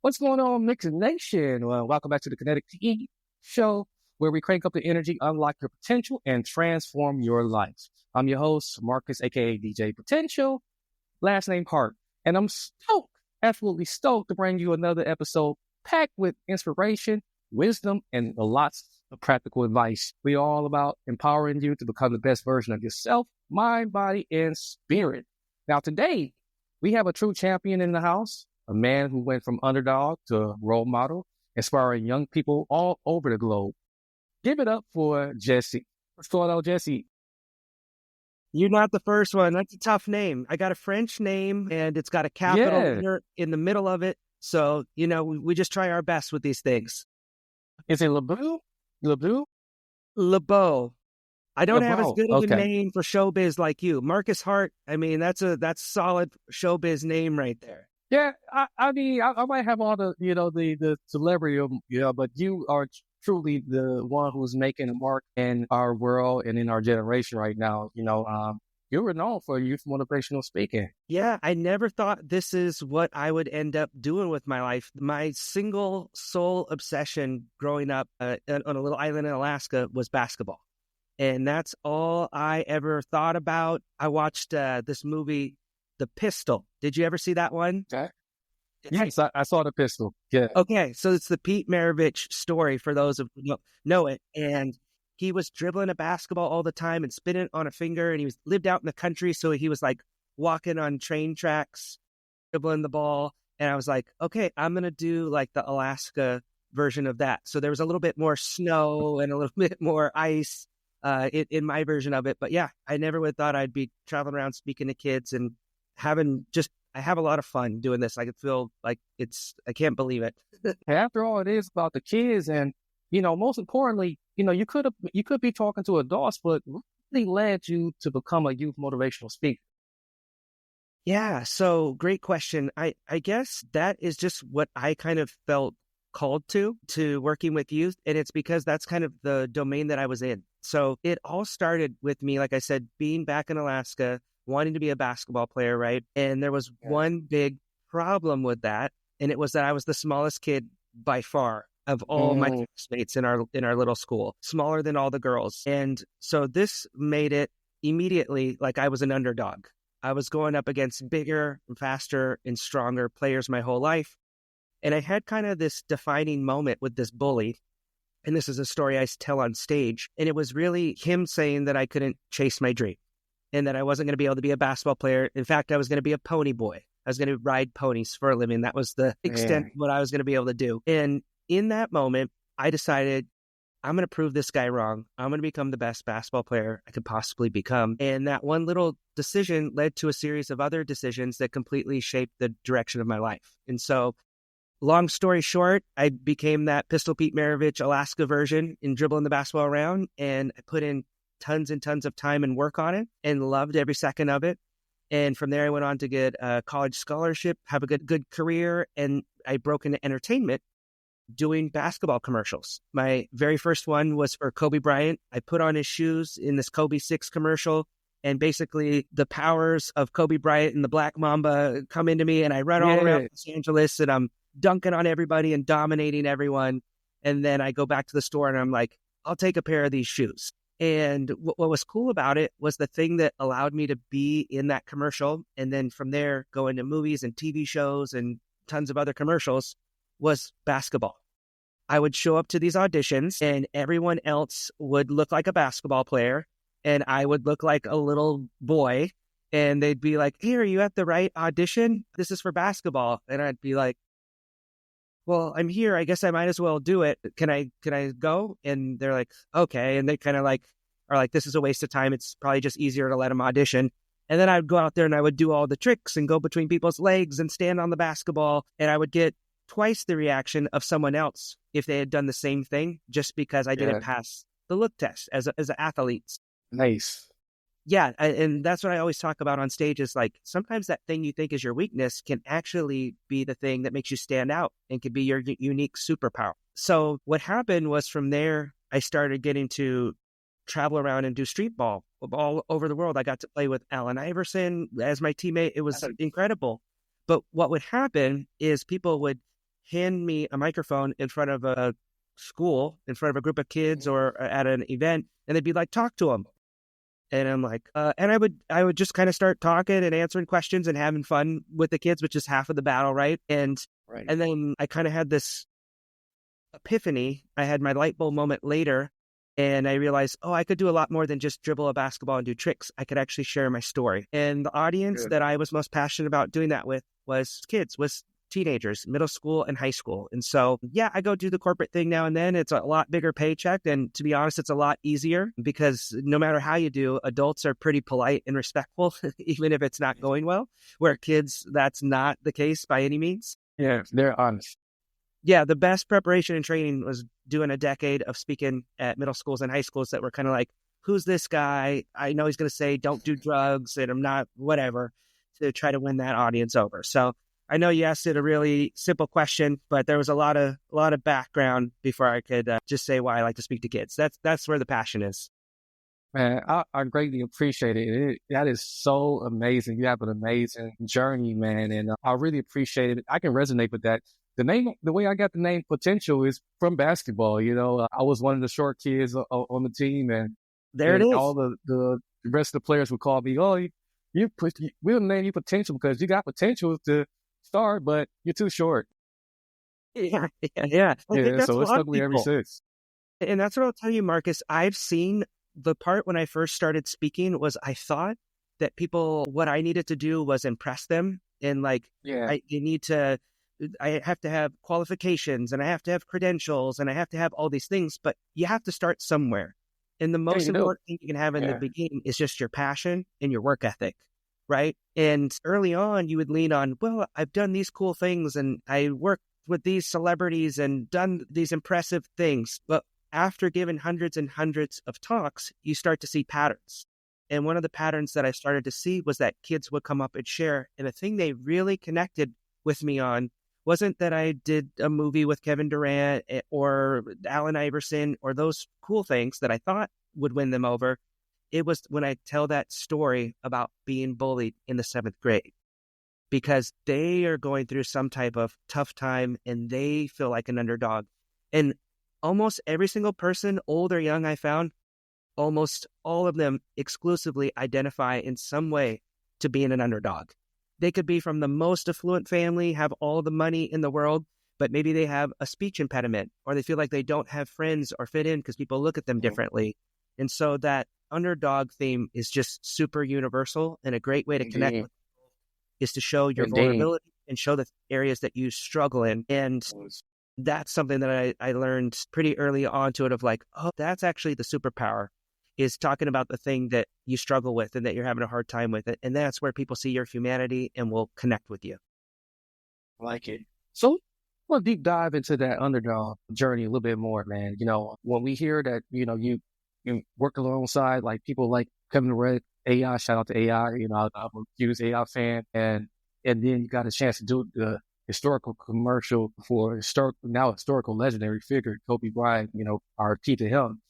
What's going on, Mixed Nation? Well, welcome back to the Kinetic TE show, where we crank up the energy, unlock your potential, and transform your life. I'm your host, Marcus, aka DJ Potential, last name Hart, and I'm stoked, absolutely stoked to bring you another episode packed with inspiration, wisdom, and lots of practical advice. We're all about empowering you to become the best version of yourself, mind, body, and spirit. Now, today, we have a true champion in the house, a man who went from underdog to a role model, inspiring young people all over the globe. Give it up for Jesse. What's going on, Jesse? You're not the first one. That's a tough name. I got a French name, and it's got a capital letter in the middle of it. So, we just try our best with these things. Is it LeBeau? LeBeau. I don't have as good of a name for showbiz like you. Marcus Hart, that's solid showbiz name right there. Yeah, I might have all the celebrity, but you are truly the one who's making a mark in our world and in our generation right now. You were known for youth motivational speaking. Yeah, I never thought this is what I would end up doing with my life. My single soul obsession growing up on a little island in Alaska was basketball. And that's all I ever thought about. I watched this movie, The Pistol. Did you ever see that one? Okay. Yes, I saw The Pistol. Yeah. Okay, so it's the Pete Maravich story for those of who know it. And he was dribbling a basketball all the time and spinning it on a finger. And he lived out in the country, so he was like walking on train tracks, dribbling the ball. And I was like, okay, I'm going to do like the Alaska version of that. So there was a little bit more snow and a little bit more ice in my version of it. But yeah, I never would have thought I'd be traveling around speaking to kids and I have a lot of fun doing this. I could feel like I can't believe it. After all, it is about the kids. And, most importantly, you could be talking to adults, but what really led you to become a youth motivational speaker? Yeah. So great question. I guess that is just what I kind of felt called to working with youth. And it's because that's kind of the domain that I was in. So it all started with me, like I said, being back in Alaska, wanting to be a basketball player, right? And there was one big problem with that, and it was that I was the smallest kid by far of all my classmates in our little school, smaller than all the girls. And so this made it immediately like I was an underdog. I was going up against bigger, faster, and stronger players my whole life. And I had kind of this defining moment with this bully. And this is a story I tell on stage. And it was really him saying that I couldn't chase my dream and that I wasn't going to be able to be a basketball player. In fact, I was going to be a pony boy. I was going to ride ponies for a living. That was the extent of what I was going to be able to do. And in that moment, I decided I'm going to prove this guy wrong. I'm going to become the best basketball player I could possibly become. And that one little decision led to a series of other decisions that completely shaped the direction of my life. And so, long story short, I became that Pistol Pete Maravich Alaska version in dribbling the basketball around, and I put in tons and tons of time and work on it and loved every second of it. And from there, I went on to get a college scholarship, have a good career, and I broke into entertainment doing basketball commercials. My very first one was for Kobe Bryant. I put on his shoes in this Kobe 6 commercial, and basically the powers of Kobe Bryant and the Black Mamba come into me, and I run all around Los Angeles, and I'm dunking on everybody and dominating everyone. And then I go back to the store and I'm like, I'll take a pair of these shoes. And what was cool about it was the thing that allowed me to be in that commercial. And then from there, go into movies and TV shows and tons of other commercials was basketball. I would show up to these auditions and everyone else would look like a basketball player. And I would look like a little boy. And they'd be like, hey, are you at the right audition? This is for basketball. And I'd be like, well, I'm here. I guess I might as well do it. Can I go? And they're like, okay. And they kind of are like, this is a waste of time. It's probably just easier to let them audition. And then I'd go out there and I would do all the tricks and go between people's legs and stand on the basketball. And I would get twice the reaction of someone else if they had done the same thing, just because I didn't pass the look test as an athlete. Nice. Yeah, and that's what I always talk about on stage is like sometimes that thing you think is your weakness can actually be the thing that makes you stand out and can be your unique superpower. So what happened was from there, I started getting to travel around and do street ball all over the world. I got to play with Allen Iverson as my teammate. It was incredible. But what would happen is people would hand me a microphone in front of a school, in front of a group of kids or at an event, and they'd be like, talk to them. And I'm like, and I would just kind of start talking and answering questions and having fun with the kids, which is half of the battle, right? And then I kind of had this epiphany. I had my light bulb moment later, and I realized, I could do a lot more than just dribble a basketball and do tricks. I could actually share my story. And the audience that I was most passionate about doing that with was kids, was teenagers, middle school and high school. And so, yeah, I go do the corporate thing now and then. It's a lot bigger paycheck. And to be honest, it's a lot easier because no matter how you do, adults are pretty polite and respectful, even if it's not going well, where kids, that's not the case by any means. Yeah, they're honest. Yeah, the best preparation and training was doing a decade of speaking at middle schools and high schools that were kind of like, who's this guy? I know he's going to say, don't do drugs and I'm not, whatever, to try to win that audience over. So I know you asked it a really simple question, but there was a lot of background before I could just say why I like to speak to kids. That's where the passion is. Man, I greatly appreciate it. That is so amazing. You have an amazing journey, man, and I really appreciate it. I can resonate with that. The way I got the name Potential is from basketball. I was one of the short kids on the team, and there it is. All the rest of the players would call me, we'll name you Potential because you got potential to start, but you're too short. Yeah. So it's stuck with me ever since. And that's what I'll tell you, Marcus. I've seen the part when I first started speaking was I thought that what I needed to do was impress them. And I have to have qualifications and I have to have credentials and I have to have all these things, but you have to start somewhere. And the most important thing you can have in the beginning is just your passion and your work ethic, right? And early on, you would lean on, well, I've done these cool things and I worked with these celebrities and done these impressive things. But after giving hundreds and hundreds of talks, you start to see patterns. And one of the patterns that I started to see was that kids would come up and share. And the thing they really connected with me on wasn't that I did a movie with Kevin Durant or Allen Iverson or those cool things that I thought would win them over. It was when I tell that story about being bullied in the 7th grade, because they are going through some type of tough time and they feel like an underdog. And almost every single person, old or young, I found, almost all of them exclusively identify in some way to being an underdog. They could be from the most affluent family, have all the money in the world, but maybe they have a speech impediment or they feel like they don't have friends or fit in because people look at them differently. And so that underdog theme is just super universal, and a great way to connect with people is to show your vulnerability and show the areas that you struggle in. And that's something that I learned pretty early on to it of like, that's actually the superpower, is talking about the thing that you struggle with and that you're having a hard time with it. And that's where people see your humanity and will connect with you. I like it. So we'll deep dive into that underdog journey a little bit more, man. When we hear that, you work alongside like people like Kevin Durant, AI, shout out to AI, I'm a huge AI fan. And then you got a chance to do the historical commercial for historical legendary figure, Kobe Bryant, our key to him.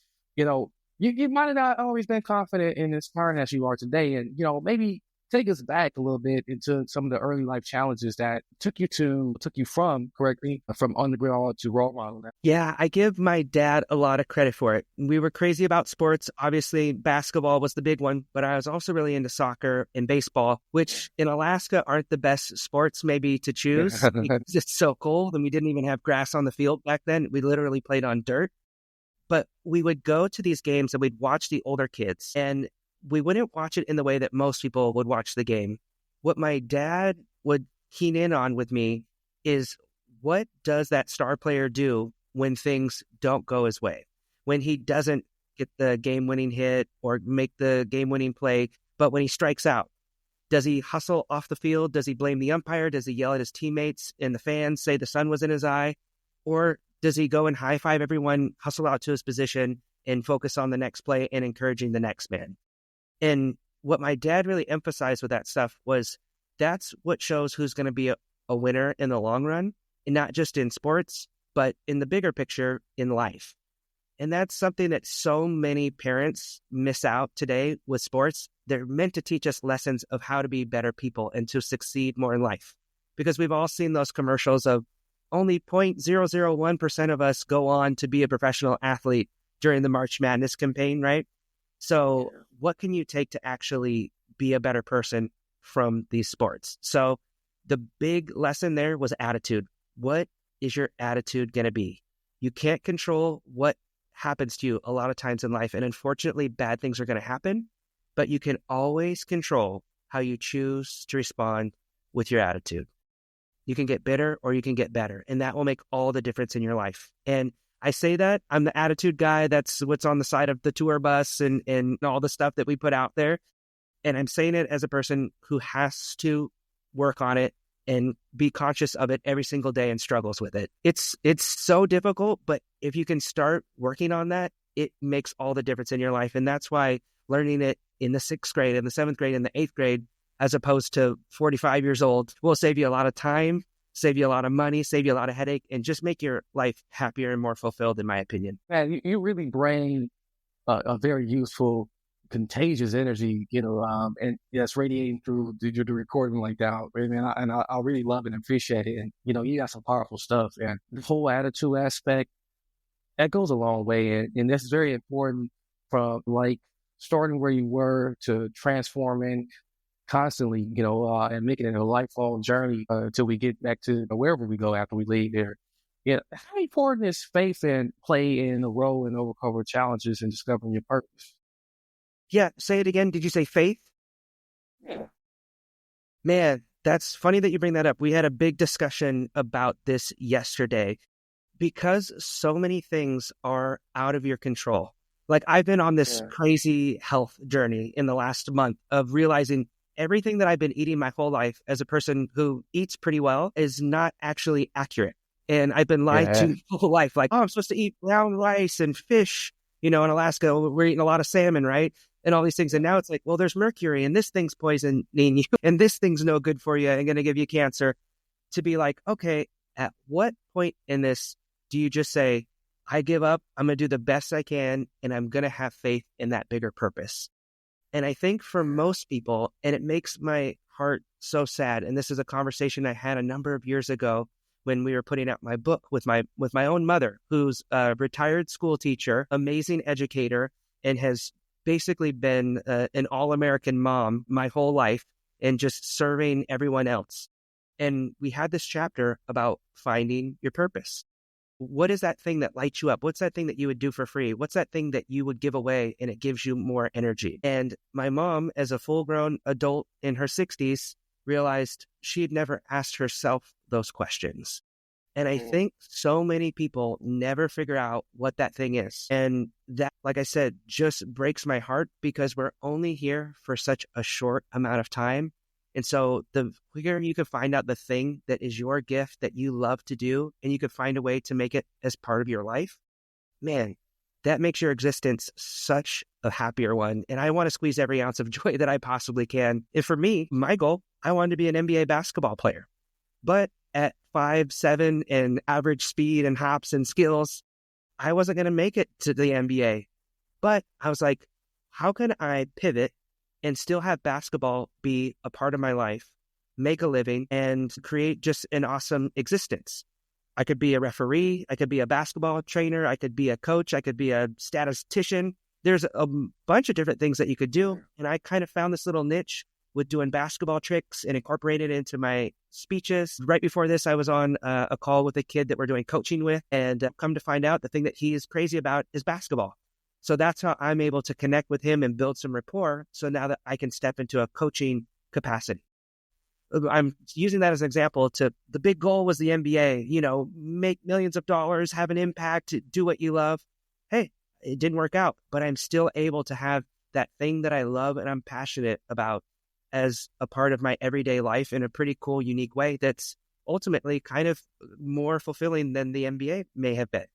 You might have not always been confident in inspiring as you are today. And, maybe take us back a little bit into some of the early life challenges that took you from underground to role model. Yeah, I give my dad a lot of credit for it. We were crazy about sports. Obviously, basketball was the big one, but I was also really into soccer and baseball, which in Alaska aren't the best sports maybe to choose because it's so cold and we didn't even have grass on the field back then. We literally played on dirt. But we would go to these games and we'd watch the older kids, and we wouldn't watch it in the way that most people would watch the game. What my dad would keen in on with me is, what does that star player do when things don't go his way? When he doesn't get the game-winning hit or make the game-winning play, but when he strikes out, does he hustle off the field? Does he blame the umpire? Does he yell at his teammates and the fans, say the sun was in his eye? Or does he go and high-five everyone, hustle out to his position, and focus on the next play and encouraging the next man? And what my dad really emphasized with that stuff was that's what shows who's going to be a winner in the long run, and not just in sports, but in the bigger picture in life. And that's something that so many parents miss out today with sports. They're meant to teach us lessons of how to be better people and to succeed more in life. Because we've all seen those commercials of, only 0.001% of us go on to be a professional athlete during the March Madness campaign, right? So what can you take to actually be a better person from these sports? So the big lesson there was attitude. What is your attitude going to be? You can't control what happens to you a lot of times in life. And unfortunately, bad things are going to happen, but you can always control how you choose to respond with your attitude. You can get bitter or you can get better, and that will make all the difference in your life. And I say that I'm the attitude guy. That's what's on the side of the tour bus and all the stuff that we put out there. And I'm saying it as a person who has to work on it and be conscious of it every single day and struggles with it. It's so difficult, but if you can start working on that, it makes all the difference in your life. And that's why learning it in the 6th grade, in the 7th grade, and the 8th grade, as opposed to 45 years old, will save you a lot of time, save you a lot of money, save you a lot of headache, and just make your life happier and more fulfilled, in my opinion. Man, you really bring a very useful, contagious energy, and that's radiating through the recording like that. Man, I really love it and appreciate it. And, you got some powerful stuff. And the whole attitude aspect, that goes a long way. And that's very important from like starting where you were to transforming constantly, and making it a lifelong journey until we get back to wherever we go after we leave there. How important is faith and play in a role in overcoming challenges and discovering your purpose? Yeah, say it again. Did you say faith? Yeah. Man, that's funny that you bring that up. We had a big discussion about this yesterday because so many things are out of your control. Like I've been on this crazy health journey in the last month of realizing everything that I've been eating my whole life as a person who eats pretty well is not actually accurate. And I've been lied to my whole life. Like, oh, I'm supposed to eat brown rice and fish. In Alaska, we're eating a lot of salmon, right? And all these things. And now it's like, well, there's mercury and this thing's poisoning you and this thing's no good for you and going to give you cancer. To be like, okay, at what point in this do you just say, I give up, I'm going to do the best I can, and I'm going to have faith in that bigger purpose? And I think for most people, and it makes my heart so sad, and this is a conversation I had a number of years ago when we were putting out my book with my own mother, who's a retired school teacher, amazing educator, and has basically been an all-American mom my whole life and just serving everyone else. And we had this chapter about finding your purpose. What is that thing that lights you up? What's that thing that you would do for free? What's that thing that you would give away and it gives you more energy? And my mom, as a full-grown adult in her 60s, realized she had never asked herself those questions. And I think so many people never figure out what that thing is. And that, like I said, just breaks my heart because we're only here for such a short amount of time. And so the quicker you can find out the thing that is your gift that you love to do, and you can find a way to make it as part of your life, man, that makes your existence such a happier one. And I want to squeeze every ounce of joy that I possibly can. And for me, my goal, I wanted to be an NBA basketball player. But at 5'7" and average speed and hops and skills, I wasn't going to make it to the NBA. But I was like, how can I pivot and still have basketball be a part of my life, make a living, and create just an awesome existence? I could be a referee. I could be a basketball trainer. I could be a coach. I could be a statistician. There's a bunch of different things that you could do. And I kind of found this little niche with doing basketball tricks and incorporated it into my speeches. Right before this, I was on a call with a kid that we're doing coaching with, and come to find out the thing that he is crazy about is basketball. So that's how I'm able to connect with him and build some rapport. So now that I can step into a coaching capacity. I'm using that as an example to the big goal was the NBA, make millions of dollars, have an impact, do what you love. Hey, it didn't work out, but I'm still able to have that thing that I love and I'm passionate about as a part of my everyday life in a pretty cool, unique way that's ultimately kind of more fulfilling than the NBA may have been.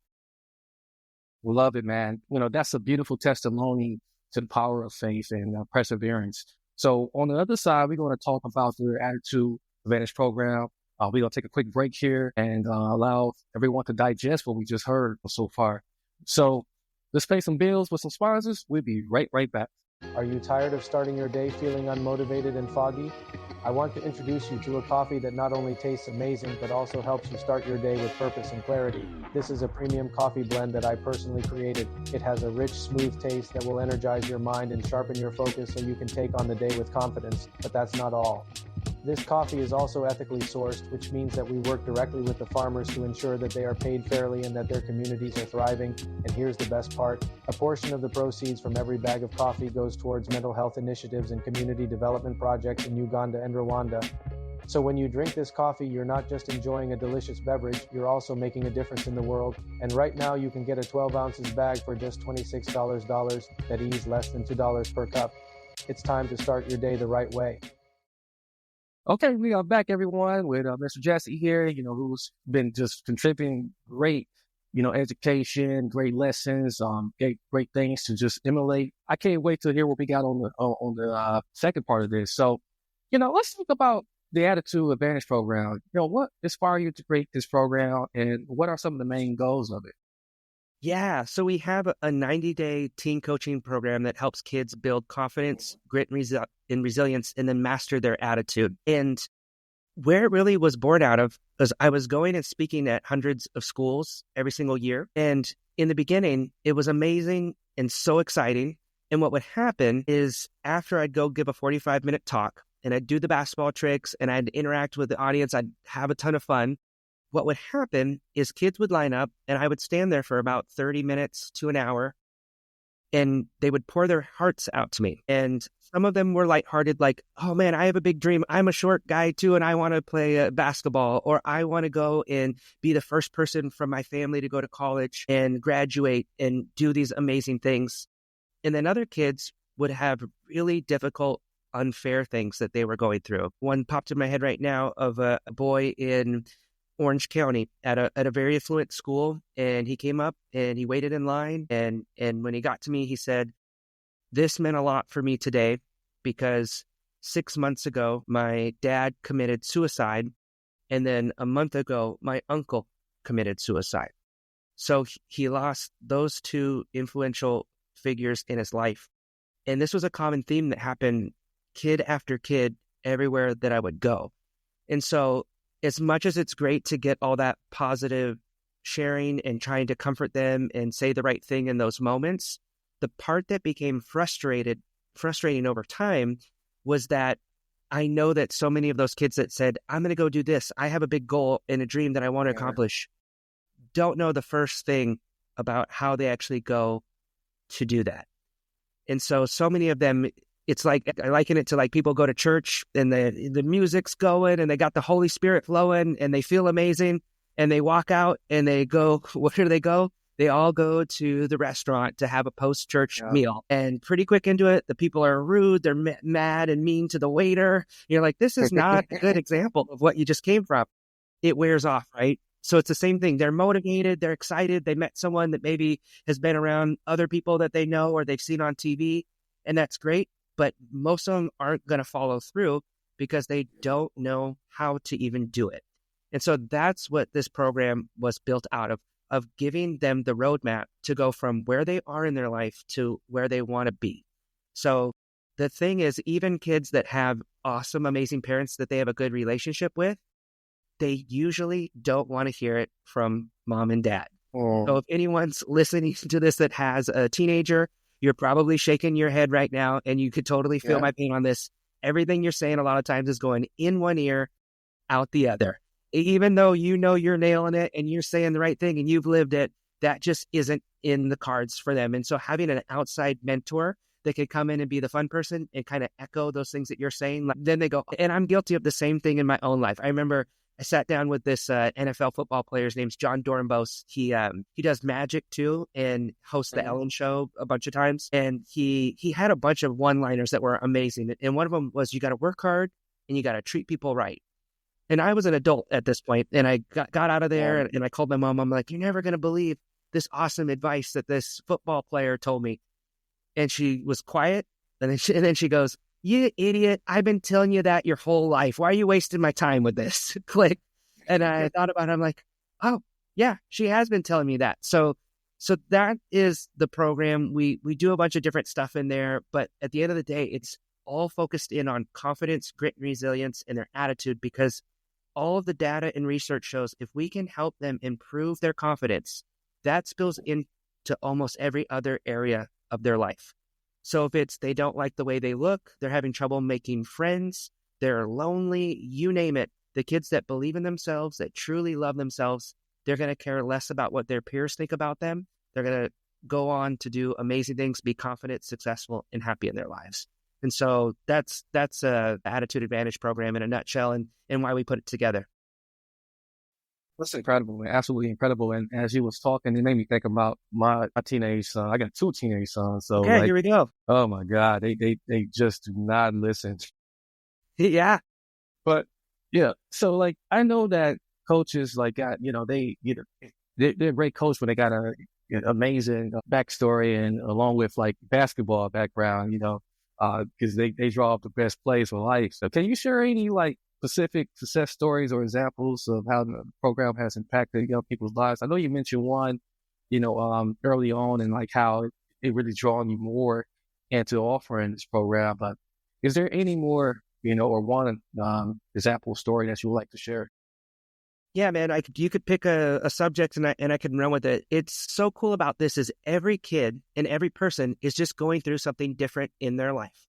Love it, man. That's a beautiful testimony to the power of faith and perseverance. So on the other side, we're going to talk about the Attitude Advantage program. We're going to take a quick break here and allow everyone to digest what we just heard so far. So let's pay some bills with some sponsors. We'll be right back. Are you tired of starting your day feeling unmotivated and foggy? I want to introduce you to a coffee that not only tastes amazing, but also helps you start your day with purpose and clarity. This is a premium coffee blend that I personally created. It has a rich, smooth taste that will energize your mind and sharpen your focus so you can take on the day with confidence. But that's not all. This coffee is also ethically sourced, which means that we work directly with the farmers to ensure that they are paid fairly and that their communities are thriving. And here's the best part. A portion of the proceeds from every bag of coffee goes towards mental health initiatives and community development projects in Uganda and Rwanda. So when you drink this coffee, you're not just enjoying a delicious beverage, you're also making a difference in the world. And right now you can get a 12 ounces bag for just $26 that is less than $2 per cup. It's time to start your day the right way. Okay, we are back, everyone, with Mr. Jesse here, who's been just contributing great, education, great lessons, great things to just emulate. I can't wait to hear what we got on the second part of this. So, let's talk about the Attitude Advantage program. What inspired you to create this program, and what are some of the main goals of it? Yeah, so we have a 90-day teen coaching program that helps kids build confidence, grit, and resilience, and then master their attitude. And where it really was born out of was I was going and speaking at hundreds of schools every single year. And in the beginning, it was amazing and so exciting. And what would happen is after I'd go give a 45-minute talk and I'd do the basketball tricks and I'd interact with the audience, I'd have a ton of fun. What would happen is kids would line up and I would stand there for about 30 minutes to an hour and they would pour their hearts out to me. And some of them were lighthearted, like, oh man, I have a big dream. I'm a short guy too, and I want to play basketball, or I want to go and be the first person from my family to go to college and graduate and do these amazing things. And then other kids would have really difficult, unfair things that they were going through. One popped in my head right now of a boy in Orange County at a very affluent school, and he came up and he waited in line, and when he got to me, he said, "This meant a lot for me today because 6 months ago my dad committed suicide, and then a month ago my uncle committed suicide." So he lost those two influential figures in his life, and this was a common theme that happened kid after kid everywhere that I would go. And so as much as it's great to get all that positive sharing and trying to comfort them and say the right thing in those moments, the part that became frustrating over time was that I know that so many of those kids that said, I'm going to go do this, I have a big goal and a dream that I want to accomplish, don't know the first thing about how they actually go to do that. And so many of them, it's like, I liken it to like people go to church and the music's going and they got the Holy Spirit flowing and they feel amazing and they walk out and they go, where do they go? They all go to the restaurant to have a post-church meal. And pretty quick into it, the people are rude, they're mad and mean to the waiter. You're like, this is not a good example of what you just came from. It wears off, right? So it's the same thing. They're motivated, they're excited, they met someone that maybe has been around other people that they know or they've seen on TV, and that's great. But most of them aren't going to follow through because they don't know how to even do it. And so that's what this program was built out of giving them the roadmap to go from where they are in their life to where they want to be. So the thing is, even kids that have awesome, amazing parents that they have a good relationship with, they usually don't want to hear it from mom and dad. So if anyone's listening to this that has a teenager, you're probably shaking your head right now and you could totally feel my pain on this. Everything you're saying a lot of times is going in one ear, out the other. Even though you know you're nailing it and you're saying the right thing and you've lived it, that just isn't in the cards for them. And so having an outside mentor that could come in and be the fun person and kind of echo those things that you're saying, then they go, and I'm guilty of the same thing in my own life. I remember I sat down with this NFL football player. His name's John Dornbos. He does magic too and hosts the Ellen Show a bunch of times. And he had a bunch of one-liners that were amazing. And one of them was, you got to work hard and you got to treat people right. And I was an adult at this point, and I got out of there and I called my mom. I'm like, you're never going to believe this awesome advice that this football player told me. And she was quiet. And then she goes, you idiot, I've been telling you that your whole life. Why are you wasting my time with this? Click. And I thought about it. I'm like, oh, yeah, she has been telling me that. So So that is the program. We do a bunch of different stuff in there, but at the end of the day, it's all focused in on confidence, grit, and resilience, and their attitude, because all of the data and research shows if we can help them improve their confidence, that spills into almost every other area of their life. So if it's they don't like the way they look, they're having trouble making friends, they're lonely, you name it, the kids that believe in themselves, that truly love themselves, they're going to care less about what their peers think about them. They're going to go on to do amazing things, be confident, successful, and happy in their lives. And so that's a Attitude Advantage program in a nutshell, and why we put it together. That's incredible, man. Absolutely incredible. And as you was talking, it made me think about my teenage son. I got 2 teenage sons. So Okay, here we go. Oh my God, they just do not listen. Yeah. But yeah, so like I know that coaches like got, they're a great coach when they got an amazing backstory and along with like basketball background, because they draw up the best plays for life. So can you share any like specific success stories or examples of how the program has impacted young people's lives? I know you mentioned one, early on, and like how it really drawn you more into offering this program. But is there any more, or one example story that you would like to share? Yeah, man, you could pick a subject and I could run with it. It's so cool about this is every kid and every person is just going through something different in their life.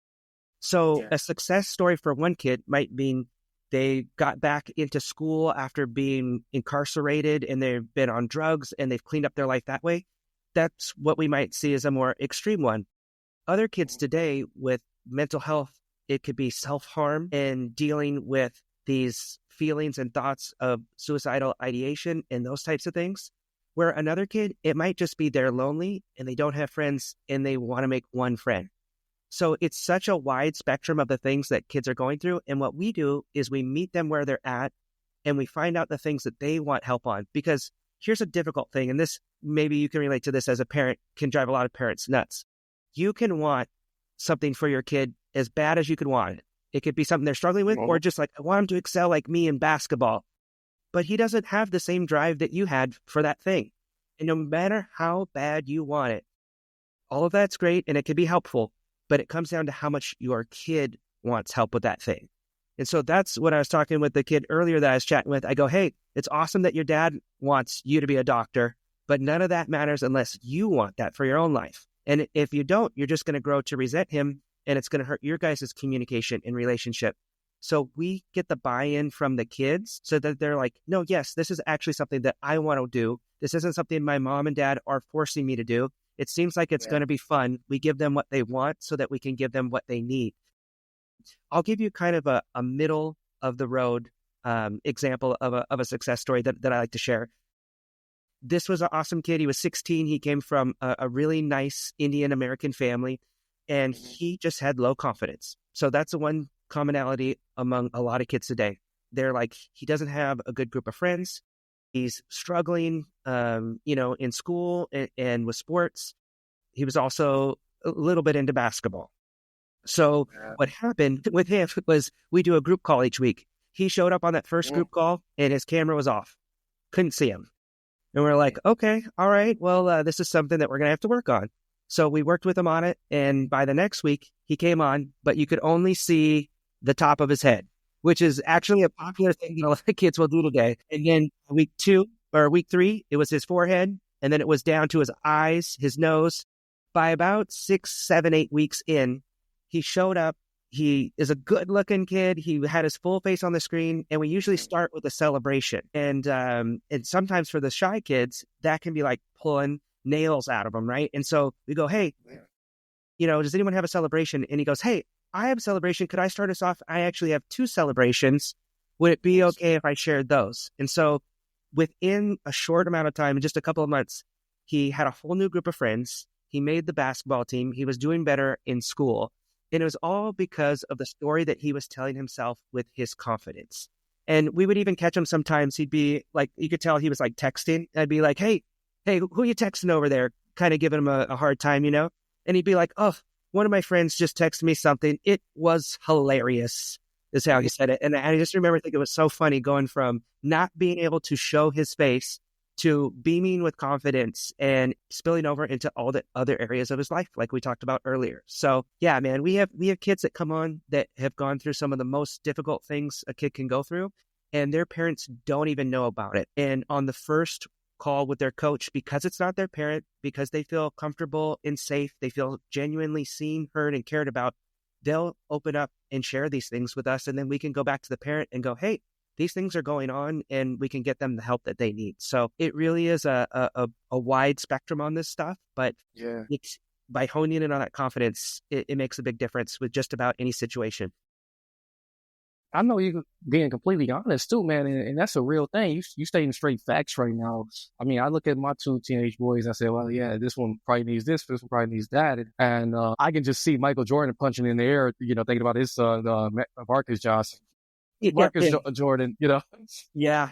So a success story for one kid might mean they got back into school after being incarcerated and they've been on drugs and they've cleaned up their life that way. That's what we might see as a more extreme one. Other kids today with mental health, it could be self-harm and dealing with these feelings and thoughts of suicidal ideation and those types of things. Where another kid, it might just be they're lonely and they don't have friends and they want to make one friend. So it's such a wide spectrum of the things that kids are going through. And what we do is we meet them where they're at and we find out the things that they want help on. Because here's a difficult thing, and this, maybe you can relate to this as a parent, can drive a lot of parents nuts. You can want something for your kid as bad as you could want it. It could be something they're struggling with, or just like, I want him to excel like me in basketball. But he doesn't have the same drive that you had for that thing. And no matter how bad you want it, all of that's great and it can be helpful, but it comes down to how much your kid wants help with that thing. And so that's what I was talking with the kid earlier that I was chatting with. I go, hey, it's awesome that your dad wants you to be a doctor, but none of that matters unless you want that for your own life. And if you don't, you're just going to grow to resent him, and it's going to hurt your guys' communication and relationship. So we get the buy-in from the kids so that they're like, no, yes, this is actually something that I want to do. This isn't something my mom and dad are forcing me to do. It seems like it's going to be fun. We give them what they want so that we can give them what they need. I'll give you kind of a middle of the road example of a success story that I like to share. This was an awesome kid. He was 16. He came from a really nice Indian American family, and he just had low confidence. So that's the one commonality among a lot of kids today. They're like, he doesn't have a good group of friends. He's struggling, in school and with sports. He was also a little bit into basketball. So what happened with him was we do a group call each week. He showed up on that first group call and his camera was off. Couldn't see him. And we're like, okay, all right, well, this is something that we're going to have to work on. So we worked with him on it. And by the next week, he came on, but you could only see the top of his head, which is actually a popular thing that a lot of kids will do today. And then week 3, it was his forehead. And then it was down to his eyes, his nose. By about 6, 7, 8 weeks in, he showed up. He is a good looking kid. He had his full face on the screen, and we usually start with a celebration. And sometimes for the shy kids, that can be like pulling nails out of them, right? And so we go, hey, does anyone have a celebration? And he goes, hey, I have a celebration. Could I start us off? I actually have 2 celebrations. Would it be okay if I shared those? And so within a short amount of time, in just a couple of months, he had a whole new group of friends. He made the basketball team. He was doing better in school. And it was all because of the story that he was telling himself with his confidence. And we would even catch him sometimes. He'd be like, you could tell he was like texting. I'd be like, hey, who are you texting over there? Kind of giving him a hard time, And he'd be like, oh, one of my friends just texted me something. It was hilarious, is how he said it. And I just remember thinking it was so funny going from not being able to show his face to beaming with confidence and spilling over into all the other areas of his life, like we talked about earlier. So yeah, man, we have kids that come on that have gone through some of the most difficult things a kid can go through, and their parents don't even know about it. And on the first call with their coach, because it's not their parent, because they feel comfortable and safe, they feel genuinely seen, heard, and cared about, they'll open up and share these things with us. And then we can go back to the parent and go, hey, these things are going on, and we can get them the help that they need. So it really is a wide spectrum on this stuff, but it's, by honing in on that confidence, it makes a big difference with just about any situation. I know you being completely honest too, man, and that's a real thing. You stating straight facts right now. I mean, I look at my two teenage boys and I say, well, yeah, this one probably needs this one probably needs that. And I can just see Michael Jordan punching in the air, thinking about his son, Marcus Johnson. Jordan, Yeah.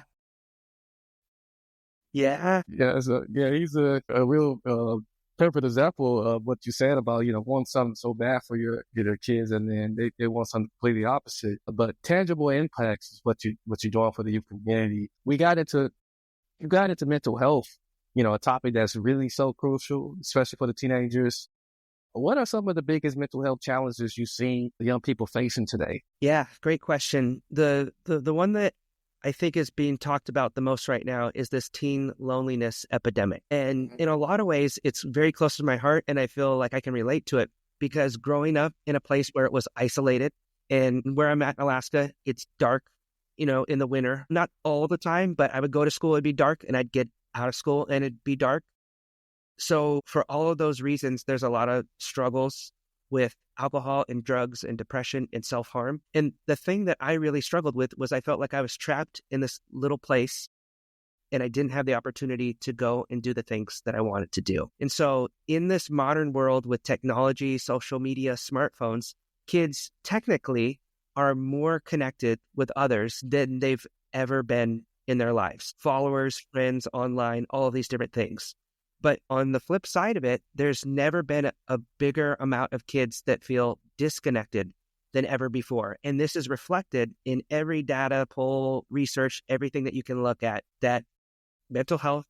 Yeah. Yeah, he's a real perfect example of what you said about, want something so bad for your kids, and then they want something completely opposite. But tangible impacts is what you're doing for the youth community. You got into mental health, a topic that's really so crucial, especially for the teenagers. What are some of the biggest mental health challenges you've seen the young people facing today? Yeah, great question. The one that I think is being talked about the most right now is this teen loneliness epidemic. And in a lot of ways, it's very close to my heart, and I feel like I can relate to it because growing up in a place where it was isolated, and where I'm at in Alaska, it's dark, in the winter. Not all the time, but I would go to school, it'd be dark, and I'd get out of school and it'd be dark. So for all of those reasons, there's a lot of struggles with alcohol and drugs and depression and self-harm. And the thing that I really struggled with was I felt like I was trapped in this little place, and I didn't have the opportunity to go and do the things that I wanted to do. And so in this modern world with technology, social media, smartphones, kids technically are more connected with others than they've ever been in their lives. Followers, friends, online, all of these different things. But on the flip side of it, there's never been a bigger amount of kids that feel disconnected than ever before. And this is reflected in every data, poll, research, everything that you can look at, that mental health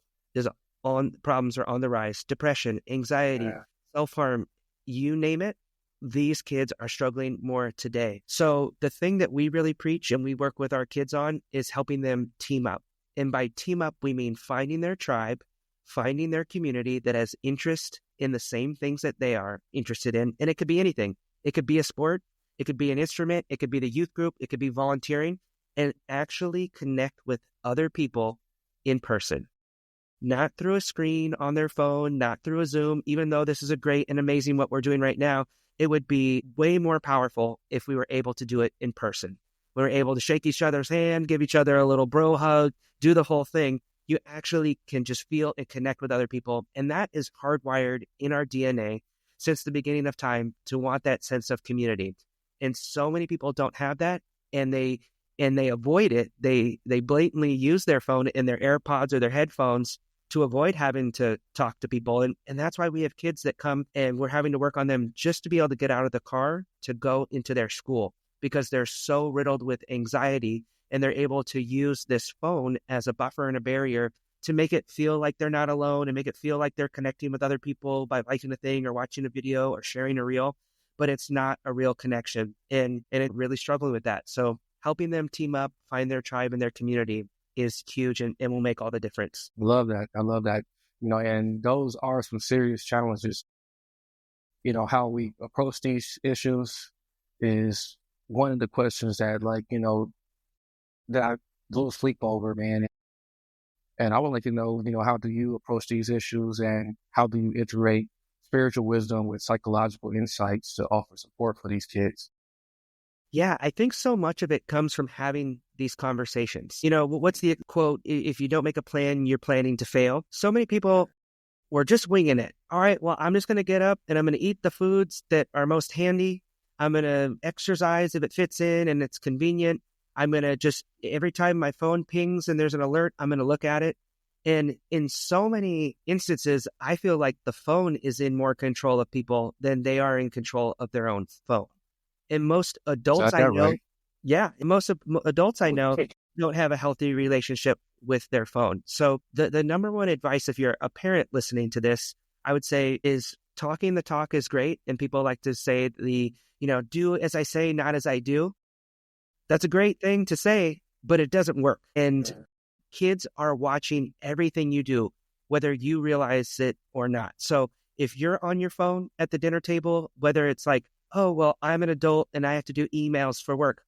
problems are on the rise. Depression, anxiety, self-harm, you name it, these kids are struggling more today. So the thing that we really preach and we work with our kids on is helping them team up. And by team up, we mean finding their tribe, finding their community that has interest in the same things that they are interested in. And it could be anything. It could be a sport. It could be an instrument. It could be the youth group. It could be volunteering, and actually connect with other people in person, not through a screen on their phone, not through a Zoom. Even though this is a great and amazing what we're doing right now, it would be way more powerful if we were able to do it in person. We were able to shake each other's hand, give each other a little bro hug, do the whole thing. You actually can just feel and connect with other people. And that is hardwired in our DNA since the beginning of time to want that sense of community. And so many people don't have that, and they avoid it. They blatantly use their phone in their AirPods or their headphones to avoid having to talk to people. And that's why we have kids that come and we're having to work on them just to be able to get out of the car to go into their school, because they're so riddled with anxiety. And they're able to use this phone as a buffer and a barrier to make it feel like they're not alone and make it feel like they're connecting with other people by liking a thing or watching a video or sharing a reel, but it's not a real connection. And it's really struggling with that. So helping them team up, find their tribe and their community is huge, and will make all the difference. I love that. And those are some serious challenges. How we approach these issues is one of the questions that, that I lose sleep over, man. And I would like to know, how do you approach these issues, and how do you integrate spiritual wisdom with psychological insights to offer support for these kids? Yeah, I think so much of it comes from having these conversations. What's the quote? If you don't make a plan, you're planning to fail. So many people were just winging it. All right, well, I'm just going to get up and I'm going to eat the foods that are most handy. I'm going to exercise if it fits in and it's convenient. I'm going to just, every time my phone pings and there's an alert, I'm going to look at it. And in so many instances, I feel like the phone is in more control of people than they are in control of their own phone. And most adults I know, right? Yeah, most adults I know don't have a healthy relationship with their phone. So the number one advice, if you're a parent listening to this, I would say is talking the talk is great. And people like to say do as I say, not as I do. That's a great thing to say, but it doesn't work. And kids are watching everything you do, whether you realize it or not. So if you're on your phone at the dinner table, whether it's like, oh, well, I'm an adult and I have to do emails for work.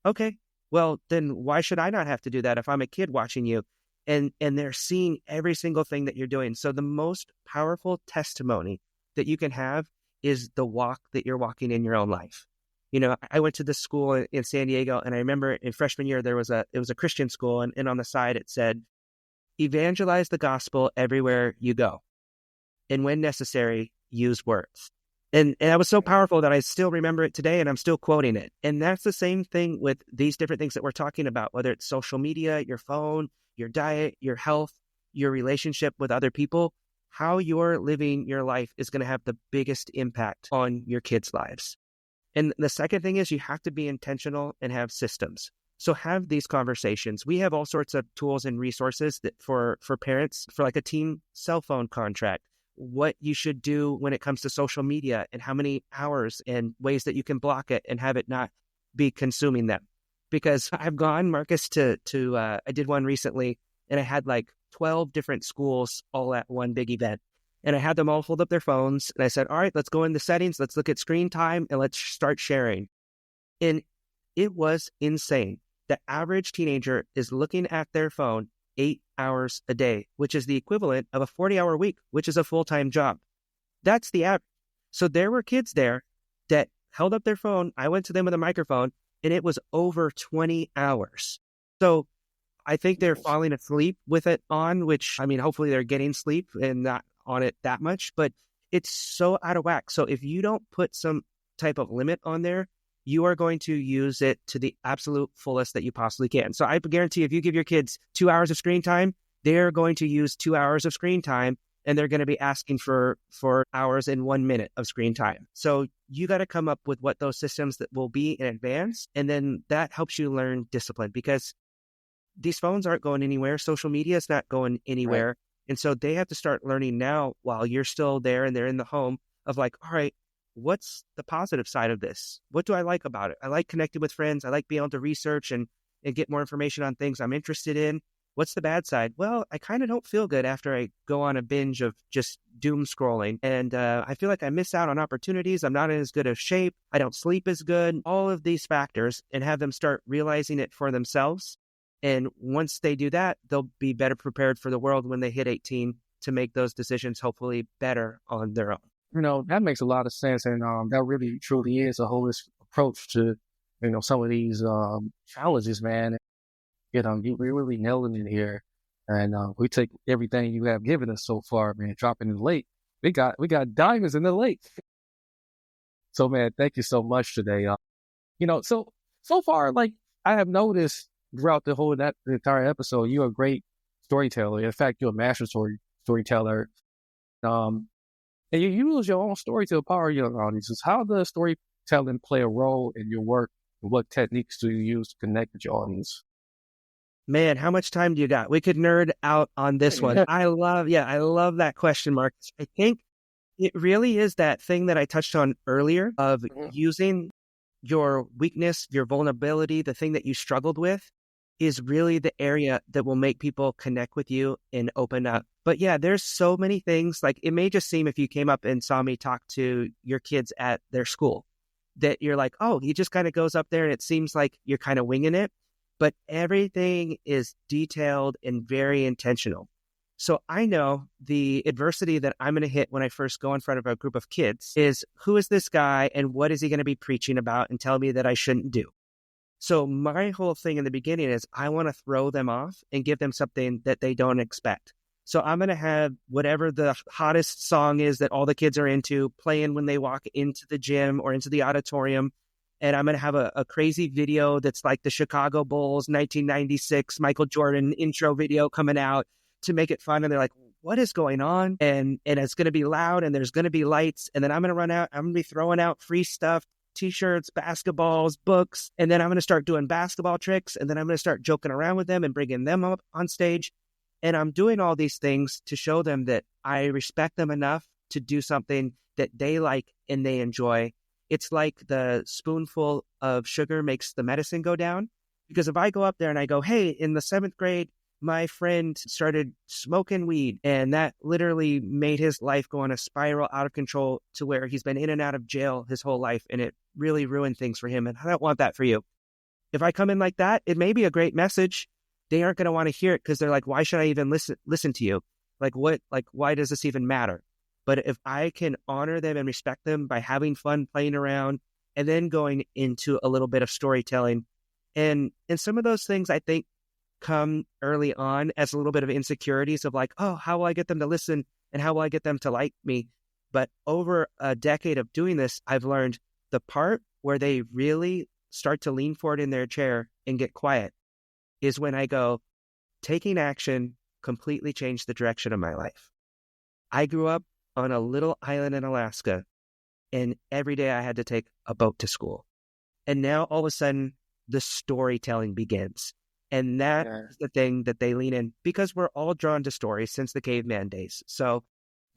Okay, well, then why should I not have to do that if I'm a kid watching you? And they're seeing every single thing that you're doing. So the most powerful testimony that you can have is the walk that you're walking in your own life. I went to this school in San Diego, and I remember in freshman year, it was a Christian school, and on the side it said, evangelize the gospel everywhere you go. And when necessary, use words. And that was so powerful that I still remember it today, and I'm still quoting it. And that's the same thing with these different things that we're talking about, whether it's social media, your phone, your diet, your health, your relationship with other people. How you're living your life is going to have the biggest impact on your kids' lives. And the second thing is you have to be intentional and have systems. So have these conversations. We have all sorts of tools and resources that for parents, for like a team cell phone contract, what you should do when it comes to social media and how many hours and ways that you can block it and have it not be consuming them. Because I've gone, Marcus, I did one recently, and I had like 12 different schools all at one big event. And I had them all hold up their phones. And I said, all right, let's go into settings. Let's look at screen time and let's start sharing. And it was insane. The average teenager is looking at their phone 8 hours a day, which is the equivalent of a 40-hour week, which is a full-time job. That's the average. So there were kids there that held up their phone. I went to them with a microphone, and it was over 20 hours. So I think they're falling asleep with it on, which, I mean, hopefully they're getting sleep and not on it that much, but it's so out of whack. So if you don't put some type of limit on there, you are going to use it to the absolute fullest that you possibly can. So I guarantee if you give your kids 2 hours of screen time, they're going to use 2 hours of screen time, and they're going to be asking for hours and 1 minute of screen time. So you got to come up with what those systems that will be in advance. And then that helps you learn discipline, because these phones aren't going anywhere. Social media is not going anywhere. Right. And so they have to start learning now while you're still there and they're in the home of like, all right, what's the positive side of this? What do I like about it? I like connecting with friends. I like being able to research and get more information on things I'm interested in. What's the bad side? Well, I kind of don't feel good after I go on a binge of just doom scrolling. And I feel like I miss out on opportunities. I'm not in as good of shape. I don't sleep as good. All of these factors, and have them start realizing it for themselves. And once they do that, they'll be better prepared for the world when they hit 18 to make those decisions, hopefully better on their own. That makes a lot of sense. And that really, truly is a holistic approach to, some of these challenges, man. You're really nailing it here. And we take everything you have given us so far, man, dropping in the lake. We got diamonds in the lake. So, man, thank you so much today. So far, like, I have noticed throughout the entire episode, you're a great storyteller. In fact, you're a master storyteller. And you use your own story to empower young audiences. How does storytelling play a role in your work, and what techniques do you use to connect with your audience? Man, how much time do you got? We could nerd out on this one. I love that question, Mark. I think it really is that thing that I touched on earlier of using your weakness, your vulnerability, the thing that you struggled with, is really the area that will make people connect with you and open up. But yeah, there's so many things. Like, it may just seem, if you came up and saw me talk to your kids at their school, that you're like, oh, he just kind of goes up there and it seems like you're kind of winging it. But everything is detailed and very intentional. So I know the adversity that I'm going to hit when I first go in front of a group of kids is, who is this guy and what is he going to be preaching about and tell me that I shouldn't do? So my whole thing in the beginning is I want to throw them off and give them something that they don't expect. So I'm going to have whatever the hottest song is that all the kids are into playing when they walk into the gym or into the auditorium. And I'm going to have a crazy video that's like the Chicago Bulls 1996 Michael Jordan intro video coming out to make it fun. And they're like, what is going on? And it's going to be loud and there's going to be lights. And then I'm going to run out. I'm going to be throwing out free stuff. t-shirts, basketballs, books, and then I'm going to start doing basketball tricks, and then I'm going to start joking around with them and bringing them up on stage. And I'm doing all these things to show them that I respect them enough to do something that they like and they enjoy. It's like the spoonful of sugar makes the medicine go down. Because if I go up there and I go, hey, in the 7th grade, my friend started smoking weed, and that literally made his life go on a spiral out of control to where he's been in and out of jail his whole life, and it really ruined things for him. And I don't want that for you. If I come in like that, it may be a great message. They aren't going to want to hear it because they're like, why should I even listen to you? Like, what? Like, why does this even matter? But if I can honor them and respect them by having fun playing around and then going into a little bit of storytelling, and some of those things I think come early on as a little bit of insecurities of like, oh, how will I get them to listen and how will I get them to like me? But over a decade of doing this, I've learned the part where they really start to lean forward in their chair and get quiet is when I go, taking action completely changed the direction of my life. I grew up on a little island in Alaska, and every day I had to take a boat to school. And now all of a sudden, the storytelling begins. And that is the thing that they lean in because we're all drawn to stories since the caveman days. So,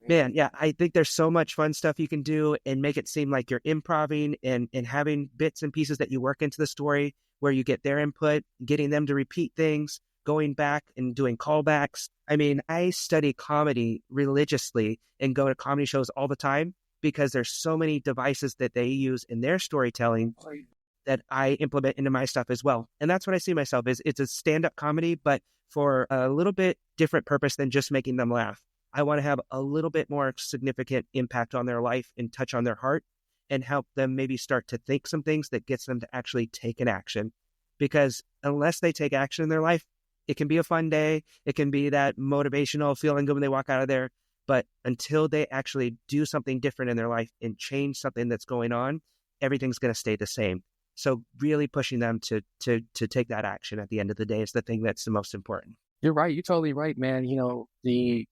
man, yeah, I think there's so much fun stuff you can do and make it seem like you're improvising and having bits and pieces that you work into the story where you get their input, getting them to repeat things, going back and doing callbacks. I mean, I study comedy religiously and go to comedy shows all the time because there's so many devices that they use in their storytelling that I implement into my stuff as well. And that's what I see myself is it's a stand-up comedy, but for a little bit different purpose than just making them laugh. I want to have a little bit more significant impact on their life and touch on their heart and help them maybe start to think some things that gets them to actually take an action. Because unless they take action in their life, it can be a fun day. It can be that motivational feeling good when they walk out of there. But until they actually do something different in their life and change something that's going on, everything's going to stay the same. So really pushing them to take that action at the end of the day is the thing that's the most important. You're right. You're totally right, man. You know, the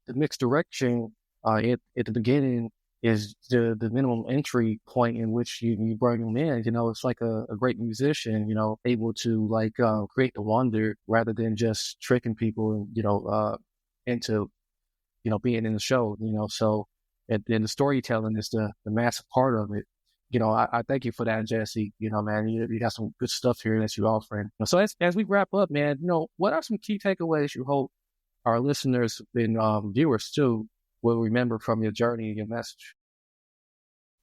mixed direction at the beginning is the minimum entry point in which you bring them in. You know, it's like a great musician, you know, able to like create the wonder rather than just tricking people, you know, into, you know, being in the show, you know. So and the storytelling is the massive part of it. You know, I thank you for that, Jesse. You know, man, you got some good stuff here that you're offering. So as we wrap up, man, you know, what are some key takeaways you hope our listeners and viewers too will remember from your journey and your message?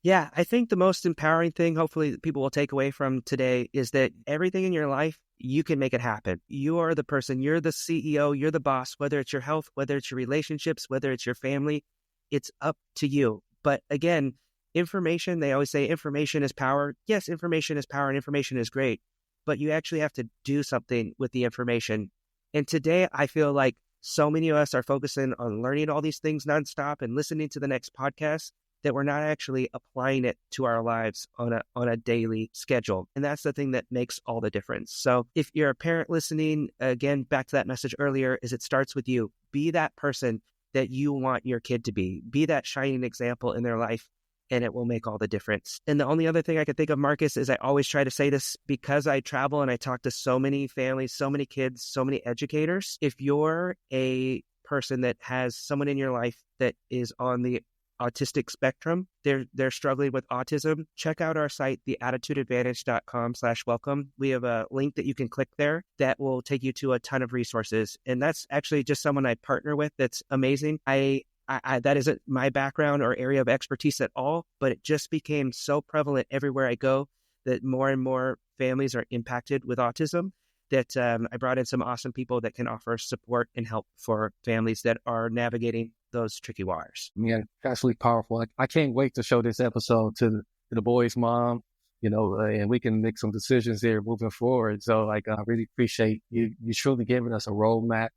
Yeah, I think the most empowering thing, hopefully, that people will take away from today is that everything in your life, you can make it happen. You are the person, you're the CEO, you're the boss, whether it's your health, whether it's your relationships, whether it's your family, it's up to you. But again, information, they always say information is power. Yes, information is power and information is great, but you actually have to do something with the information. And today, I feel like so many of us are focusing on learning all these things nonstop and listening to the next podcast that we're not actually applying it to our lives on a daily schedule. And that's the thing that makes all the difference. So if you're a parent listening, again, back to that message earlier, is it starts with you. Be that person that you want your kid to be. Be that shining example in their life, and it will make all the difference. And the only other thing I could think of, Marcus, is I always try to say this because I travel and I talk to so many families, so many kids, so many educators. If you're a person that has someone in your life that is on the autistic spectrum, they're struggling with autism, check out our site, theattitudeadvantage.com/welcome. We have a link that you can click there that will take you to a ton of resources. And that's actually just someone I partner with that's amazing. I that isn't my background or area of expertise at all, but it just became so prevalent everywhere I go that more and more families are impacted with autism that I brought in some awesome people that can offer support and help for families that are navigating those tricky waters. Man, that's really powerful. I can't wait to show this episode to the boy's mom, you know, and we can make some decisions there moving forward. So like, I really appreciate you truly giving us a roadmap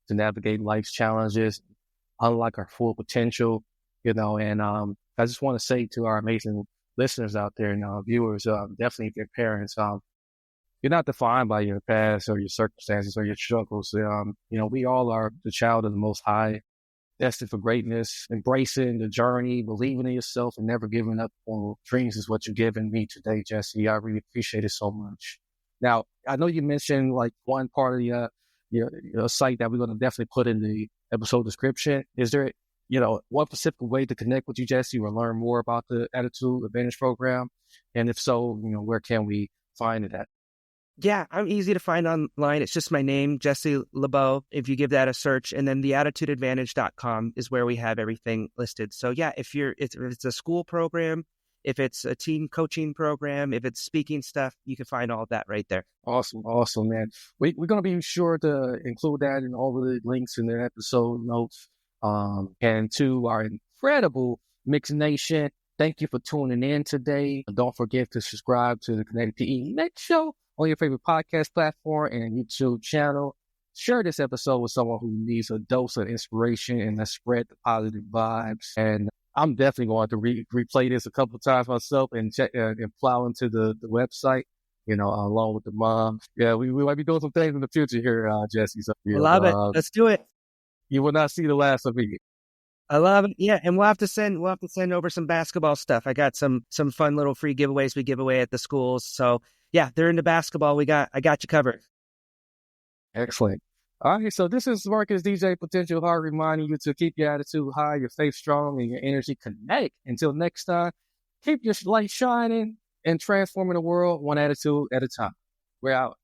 to navigate life's challenges, unlock our full potential, you know, and I just want to say to our amazing listeners out there and viewers, definitely if you're parents, you're not defined by your past or your circumstances or your struggles. You know, we all are the child of the Most High. destined for greatness, embracing the journey, believing in yourself, and never giving up on dreams is what you're giving me today, Jesse. I really appreciate it so much. Now, I know you mentioned like one part of your site that we're going to definitely put in the episode description. Is there, one specific way to connect with you, Jesse, or learn more about the Attitude Advantage program? And if so, where can we find it at? Yeah, I'm easy to find online. It's just my name, Jesse LeBeau. If you give that a search, and then theattitudeadvantage.com is where we have everything listed. So yeah, if it's a school program, if it's a team coaching program, if it's speaking stuff, you can find all of that right there. Awesome, man. We're going to be sure to include that in all of the links in the episode notes. And to our incredible Mix Nation, thank you for tuning in today. Don't forget to subscribe to the Kinetic PE Next Show on your favorite podcast platform and YouTube channel. Share this episode with someone who needs a dose of inspiration, and let's spread the positive vibes. And I'm definitely going to replay this a couple of times myself and check and plow into the website, along with the mom. Yeah, we might be doing some things in the future here, Jesse. So, I love it. Let's do it. You will not see the last of me. I love it. Yeah, and we'll have to send over some basketball stuff. I got some fun little free giveaways we give away at the schools. So yeah, they're into basketball. I got you covered. Excellent. All right, so this is Marcus DJ Potential Heart reminding you to keep your attitude high, your faith strong, and your energy kinetic. Until next time, keep your light shining and transforming the world one attitude at a time. We're out.